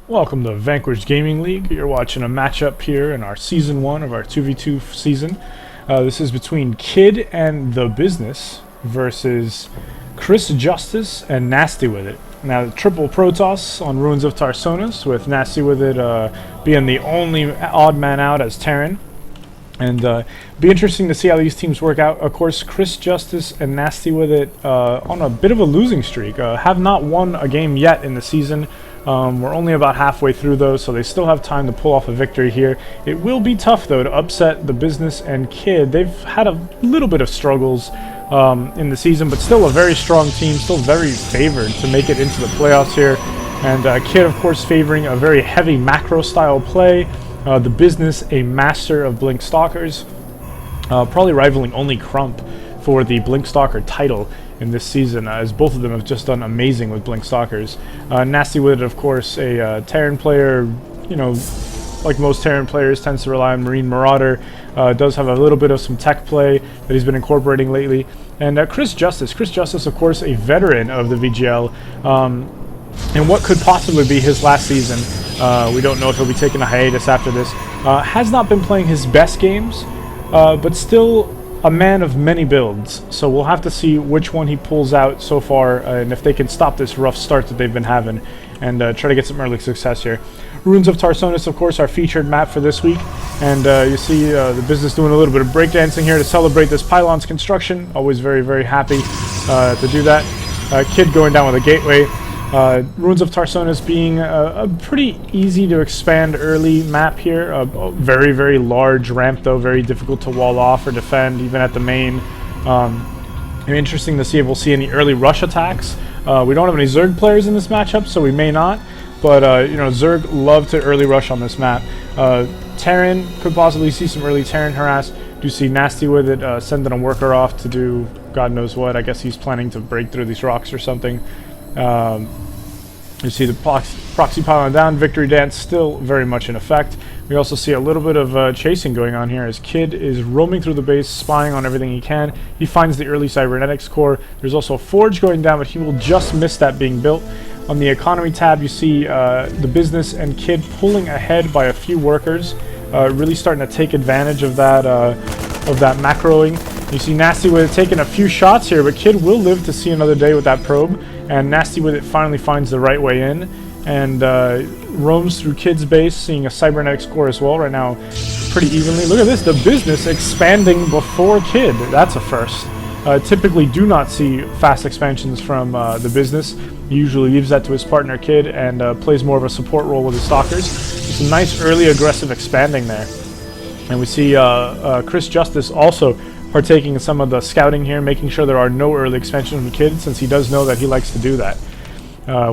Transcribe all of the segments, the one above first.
Welcome to Vanquish Gaming League. You're watching a matchup here in our Season 1 of our 2v2 season. This is between Kid and TheBusiness versus Krysjustice and NastyWitIt. Now, triple Protoss on Ruins of Tarsonis, with NastyWitIt being the only odd man out as Terran. And be interesting to see how these teams work out. Of course, Krysjustice and NastyWitIt on a bit of a losing streak. Have not won a game yet in the season. We're only about halfway through though, so they still have time to pull off a victory here. It will be tough though to upset TheBusiness and Kid. They've had a little bit of struggles in the season, but still a very strong team, still very favored to make it into the playoffs here. And Kid, of course, favoring a very heavy macro style play. TheBusiness, a master of Blink Stalkers, probably rivaling only Crump for the Blink Stalker title in this season, as both of them have just done amazing with Blink Stalkers. NastyWitIt, of course, a Terran player, you know, like most Terran players, tends to rely on Marine Marauder, does have a little bit of some tech play that he's been incorporating lately. And Krysjustice, of course, a veteran of the VGL, and what could possibly be his last season. We don't know if he'll be taking a hiatus after this. Has not been playing his best games, but still a man of many builds, so we'll have to see which one he pulls out so far, and if they can stop this rough start that they've been having, and try to get some early success here. Ruins of Tarsonis, of course, our featured map for this week, and you see TheBusiness doing a little bit of breakdancing here to celebrate this pylon's construction. Always very, very happy to do that. Kid going down with a gateway. Ruins of Tarsonis being a pretty easy to expand early map here. A very, very large ramp, though, very difficult to wall off or defend, even at the main. Interesting to see if we'll see any early rush attacks. We don't have any Zerg players in this matchup, so we may not. But, you know, Zerg love to early rush on this map. Terran, could possibly see some early Terran harass. Do see NastyWitIt sending a worker off to do God knows what. I guess he's planning to break through these rocks or something. You see the proxy pylon down, victory dance still very much in effect. We also see a little bit of chasing going on here as Kid is roaming through the base, spying on everything he can. He finds the early cybernetics core. There's also a forge going down, but he will just miss that being built. On the economy tab, you see TheBusiness and Kid pulling ahead by a few workers, really starting to take advantage of that macroing. You see NastyWitIt taking a few shots here, but Kid will live to see another day with that probe. And NastyWitIt finally finds the right way in and roams through Kid's base, seeing a cybernetics core as well right now pretty evenly. Look at this, TheBusiness expanding before Kid. That's a first. Typically do not see fast expansions from TheBusiness. He usually leaves that to his partner Kid and plays more of a support role with his stalkers. Some nice early aggressive expanding there. And we see Krysjustice also partaking in some of the scouting here, making sure there are no early expansions from Kid, since he does know that he likes to do that.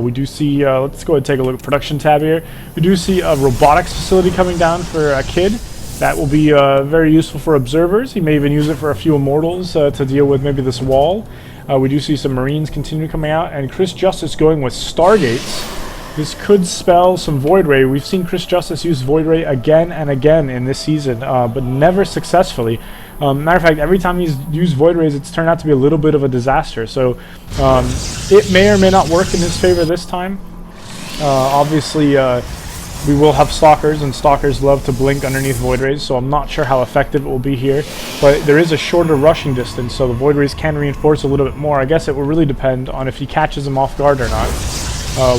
We do see, let's go ahead and take a look at production tab here. We do see a robotics facility coming down for a Kid. That will be very useful for observers. He may even use it for a few immortals to deal with maybe this wall. We do see some Marines continue coming out, and Krysjustice going with Stargates. This could spell some Void Ray. We've seen Krysjustice use Void Ray again and again in this season, but never successfully. Matter of fact, every time he's used Void Rays, it's turned out to be a little bit of a disaster. So it may or may not work in his favor this time. Obviously, we will have Stalkers, and Stalkers love to blink underneath Void Rays, so I'm not sure how effective it will be here. But there is a shorter rushing distance, so the Void Rays can reinforce a little bit more. I guess it will really depend on if he catches them off guard or not.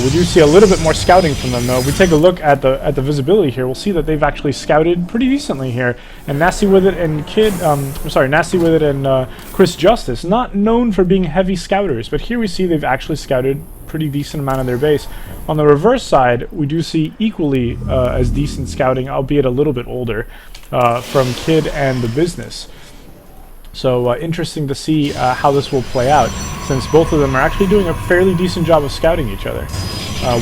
We do see a little bit more scouting from them, though. If we take a look at the visibility here, we'll see that they've actually scouted pretty decently here. And NastyWitIt and NastyWitIt and Krysjustice, not known for being heavy scouters, but here we see they've actually scouted pretty decent amount of their base. On the reverse side, we do see equally as decent scouting, albeit a little bit older, from Kid and TheBusiness. So interesting to see how this will play out, since both of them are actually doing a fairly decent job of scouting each other.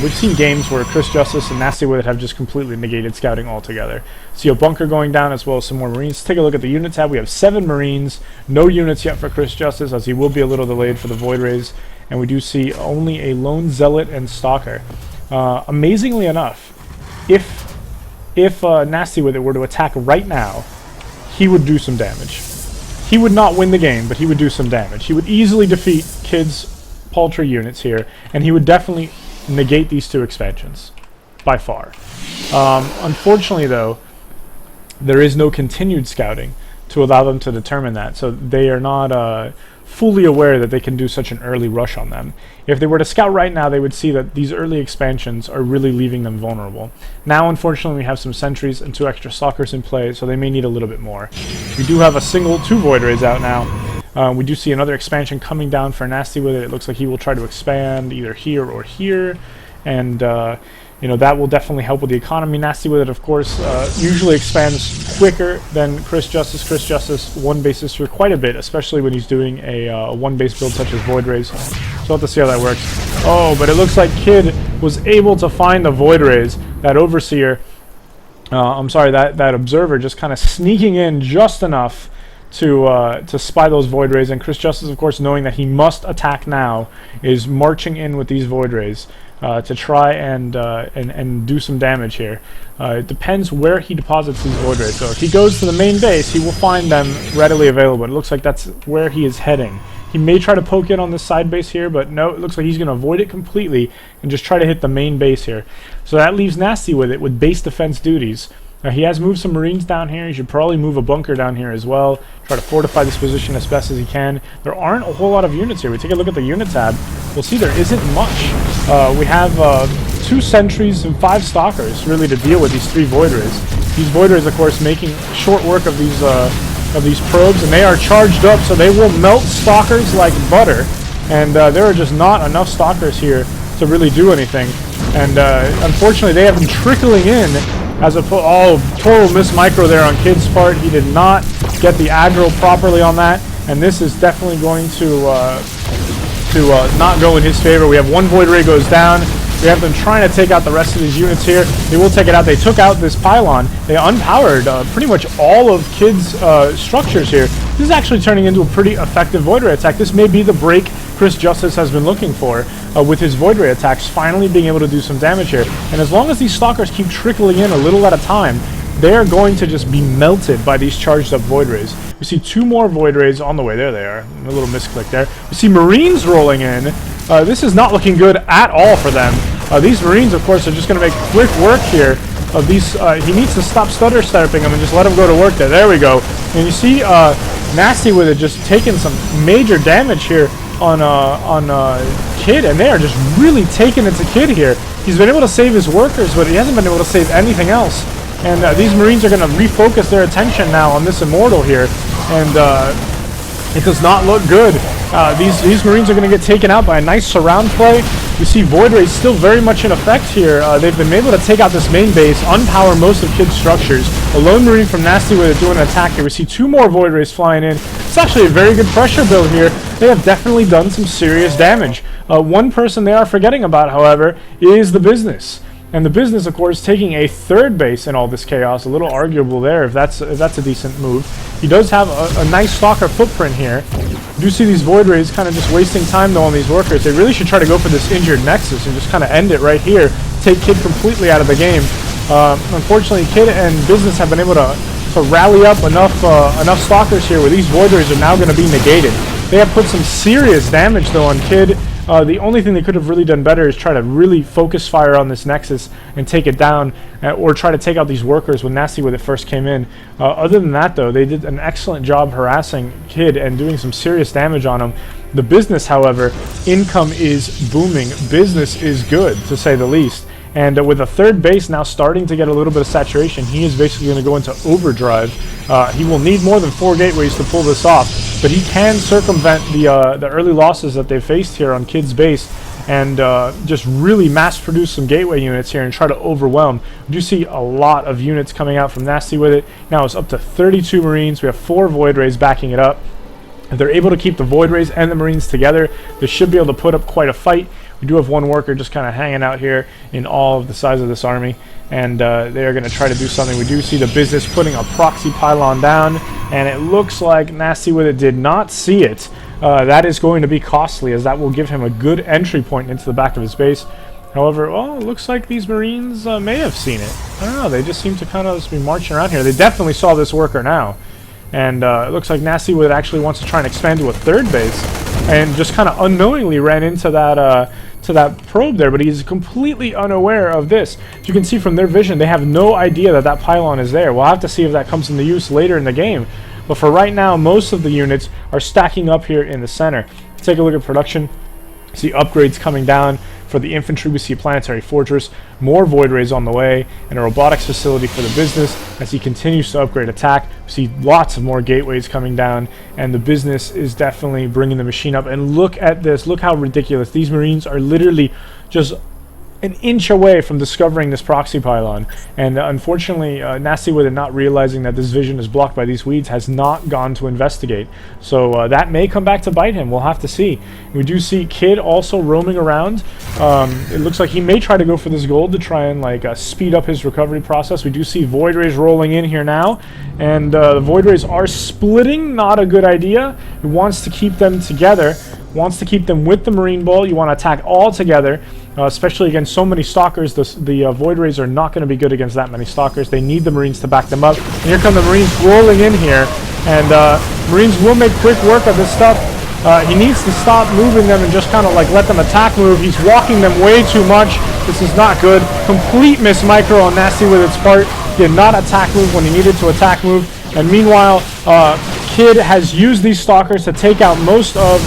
We've seen games where Krysjustice and NastyWitIt have just completely negated scouting altogether. See a bunker going down as well as some more Marines. Let's take a look at the unit tab. We have 7 Marines, no units yet for Krysjustice, as he will be a little delayed for the Void Rays. And we do see only a lone Zealot and Stalker. Amazingly enough, if NastyWitIt were to attack right now, he would do some damage. He would not win the game, but he would do some damage. He would easily defeat Kid's paltry units here, and he would definitely negate these 2 expansions. by far. Unfortunately, though, there is no continued scouting to allow them to determine that, so they are not fully aware that they can do such an early rush on them. If they were to scout right now, they would see that these early expansions are really leaving them vulnerable. Now, unfortunately, we have some sentries and 2 extra stalkers in play, so they may need a little bit more. We do have a single 2 void rays out now. We do see another expansion coming down for NastyWitIt. It looks like he will try to expand either here or here, and you know, that will definitely help with the economy. NastyWitIt, of course, usually expands quicker than Krysjustice. Krysjustice 1 bases for quite a bit, especially when he's doing a 1 base build such as Void Rays. So we'll have to see how that works. Oh, but it looks like Kid was able to find the Void Rays. That Overseer, I'm sorry, that Observer just kind of sneaking in just enough to spy those Void Rays. And Krysjustice, of course, knowing that he must attack now, is marching in with these Void Rays. To try and do some damage here. It depends where he deposits these Void Rays. So if he goes to the main base, he will find them readily available. It looks like that's where he is heading. He may try to poke in on this side base here, but no, it looks like he's going to avoid it completely and just try to hit the main base here. So that leaves NastyWitIt with base defense duties. He has moved some Marines down here. He should probably move a bunker down here as well. Try to fortify this position as best as he can. There aren't a whole lot of units here. We take a look at the unit tab. We'll see there isn't much. We have 2 sentries and 5 stalkers really to deal with these 3 Void Rays. These Void Rays, of course, making short work of these probes, and they are charged up, so they will melt stalkers like butter. And there are just not enough stalkers here to really do anything. And unfortunately, they have been trickling in. As a total miss micro there on Kid's part. He did not get the aggro properly on that, and this is definitely going to not go in his favor. We have 1 Void Ray goes down. We have them trying to take out the rest of these units here. They will take it out. They took out this pylon. They unpowered pretty much all of Kid's structures here. This is actually turning into a pretty effective Void Ray attack. This may be the break Krysjustice has been looking for with his Void Ray attacks, finally being able to do some damage here. And as long as these stalkers keep trickling in a little at a time, they are going to just be melted by these charged up Void Rays. We see 2 more Void Rays on the way. There they are. A little misclick there. We see Marines rolling in. This is not looking good at all for them. These Marines, of course, are just going to make quick work here of these. He needs to stop stutter stepping them and just let him go to work there. There we go. And you see NastyWitIt just taking some major damage here on Kid, and they are just really taking it to Kid here. He's been able to save his workers, but he hasn't been able to save anything else. And these Marines are going to refocus their attention now on this Immortal here, and it does not look good. These Marines are going to get taken out by a nice surround play. We see Void Rays still very much in effect here. They've been able to take out this main base, unpower most of Kid's structures. A lone Marine from NastyWitIt doing an attack here. We see 2 more Void Rays flying in. It's actually a very good pressure build here. They have definitely done some serious damage. One person they are forgetting about, however, is TheBusiness. And TheBusiness, of course, taking a 3rd base in all this chaos. A little arguable there if that's a decent move. He does have a nice stalker footprint here. You do see these Void Rays kind of just wasting time, though, on these workers. They really should try to go for this injured Nexus and just kind of end it right here. Take Kid completely out of the game. Unfortunately, Kid and Business have been able to rally up enough stalkers here where these Void Rays are now going to be negated. They have put some serious damage, though, on Kid. The only thing they could have really done better is try to really focus fire on this Nexus and take it down, or try to take out these workers when NastyWitIt first came in. Other than that, though, they did an excellent job harassing Kid and doing some serious damage on him. TheBusiness, however, income is booming. Business is good, to say the least. And with a 3rd base now starting to get a little bit of saturation, he is basically going to go into overdrive. He will need more than 4 gateways to pull this off, but he can circumvent the early losses that they've faced here on Kid's base and just really mass produce some gateway units here and try to overwhelm. We do see a lot of units coming out from NastyWitIt. Now it's up to 32 Marines. We have 4 Void Rays backing it up. If they're able to keep the Void Rays and the Marines together, they should be able to put up quite a fight. We do have 1 worker just kind of hanging out here in all of the size of this army, and they are going to try to do something. We do see TheBusiness putting a proxy pylon down, and it looks like NastyWitIt did not see it. That is going to be costly, as that will give him a good entry point into the back of his base. However, well, it looks like these Marines may have seen it. I don't know, they just seem to kind of just be marching around here. They definitely saw this worker now. And it looks like NastyWitIt actually wants to try and expand to a 3rd base, and just kind of unknowingly ran into that to that probe there, but he's completely unaware of this. As you can see from their vision, they have no idea that that pylon is there. We'll have to see if that comes into use later in the game. But for right now, most of the units are stacking up here in the center. Take a look at production. See upgrades coming down for the infantry. We see a planetary fortress, more void rays on the way, and a robotics facility for the business as he continues to upgrade attack. We see lots of more gateways coming down, and the business is definitely bringing the machine up. And look at this. Look how ridiculous. These Marines are literally just an inch away from discovering this proxy pylon, and unfortunately NastyWitIt, not realizing that this vision is blocked by these weeds, has not gone to investigate. So that may come back to bite him. We'll have to see. We do see Kid also roaming around. It looks like he may try to go for this gold to try and like speed up his recovery process. We do see void rays rolling in here now, and the void rays are splitting. Not a good idea. He wants to keep them together, wants to keep them with the Marine Ball. You want to attack all together. Especially against so many stalkers. The void rays are not going to be good against that many stalkers. They need the Marines to back them up. And here come the Marines rolling in here, and Marines will make quick work of this stuff. He needs to stop moving them and just kind of like let them attack move. He's walking them way too much. This is not good. Complete miss micro on NastyWitIt's part. Did not attack move when he needed to attack move. And meanwhile, Kid has used these stalkers to take out most of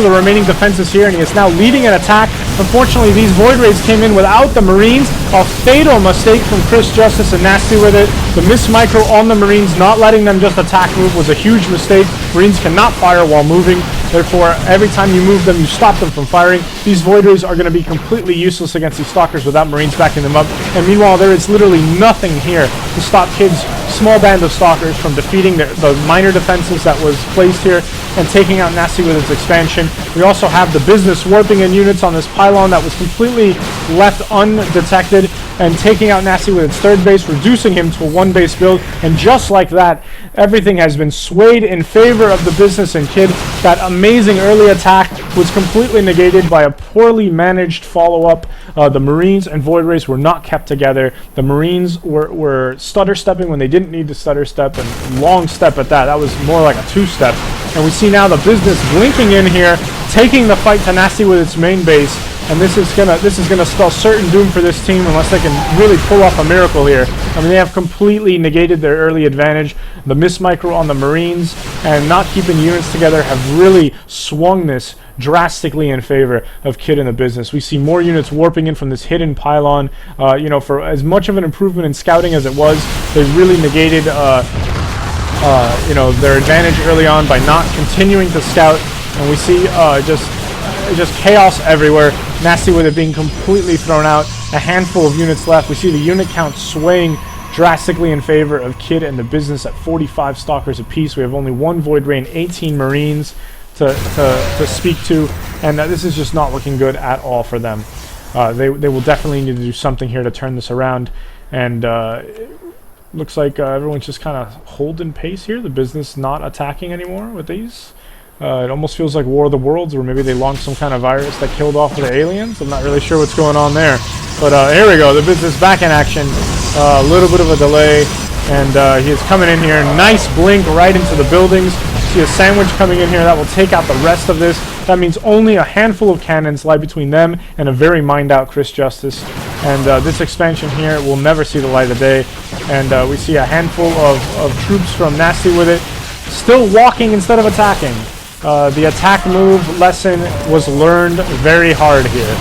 the remaining defenses here, and he is now leading an attack. Unfortunately, these void rays came in without the Marines. A fatal mistake from Krysjustice and NastyWitIt. The miss micro on the Marines, not letting them just attack move, was a huge mistake. Marines cannot fire while moving. Therefore, every time you move them, you stop them from firing. These void rays are going to be completely useless against these stalkers without Marines backing them up. And meanwhile, there is literally nothing here to stop Kid's small band of stalkers from defeating the minor defenses that was placed here and taking out NastyWitIt's expansion. We also have the business warping in units on this pylon that was completely left undetected and taking out NastyWitIt's third base, reducing him to a one base build. And just like that, everything has been swayed in favor of the business and Kid. That amazing early attack was completely negated by a poorly managed follow-up. The Marines and void rays were not kept together. The Marines were stutter stepping when they didn't need to stutter step, and long step at that. That was more like a two-step. And we see now the business blinking in here, taking the fight to NastyWitIt's main base. And this is gonna spell certain doom for this team unless they can really pull off a miracle here. I mean, they have completely negated their early advantage. The miss micro on the Marines and not keeping units together have really swung this drastically in favor of Kid and the business. We see more units warping in from this hidden pylon. You know, for as much of an improvement in scouting as it was, they really negated you know, their advantage early on by not continuing to scout. And we see just chaos everywhere. NastyWitIt being completely thrown out. A handful of units left. We see the unit count swaying drastically in favor of Kid and the business at 45 stalkers apiece. We have only one void ray and 18 Marines to speak to, and this is just not looking good at all for them. They will definitely need to do something here to turn this around, and looks like everyone's just kind of holding pace here. The business not attacking anymore with these. It almost feels like War of the Worlds, where maybe they launched some kind of virus that killed off the aliens. I'm not really sure what's going on there. But here we go. The business back in action. A little bit of a delay. And he is coming in here. Nice blink right into the buildings. See a sandwich coming in here that will take out the rest of this. That means only a handful of cannons lie between them and a very mined-out Krysjustice. And this expansion here will never see the light of day. And we see a handful of troops from NastyWitIt still walking instead of attacking. The attack move lesson was learned very hard here.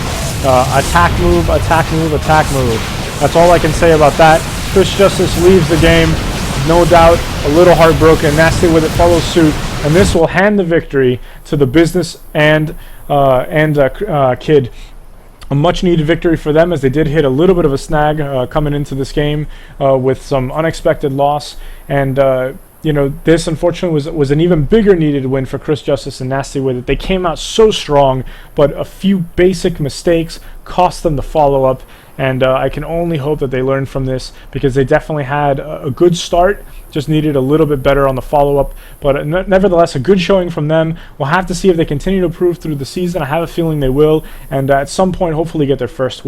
Attack move, attack move, attack move. That's all I can say about that. Krysjustice leaves the game, no doubt, a little heartbroken. NastyWitIt follows suit, and this will hand the victory to the business and Kid. A much-needed victory for them, as they did hit a little bit of a snag coming into this game with some unexpected loss. And you know, this unfortunately was an even bigger needed win for Krysjustice and NastyWitIt. They came out so strong, but a few basic mistakes cost them the follow-up. And I can only hope that they learn from this, because they definitely had a good start, just needed a little bit better on the follow-up. But nevertheless, a good showing from them. We'll have to see if they continue to improve through the season. I have a feeling they will, and at some point hopefully get their first win.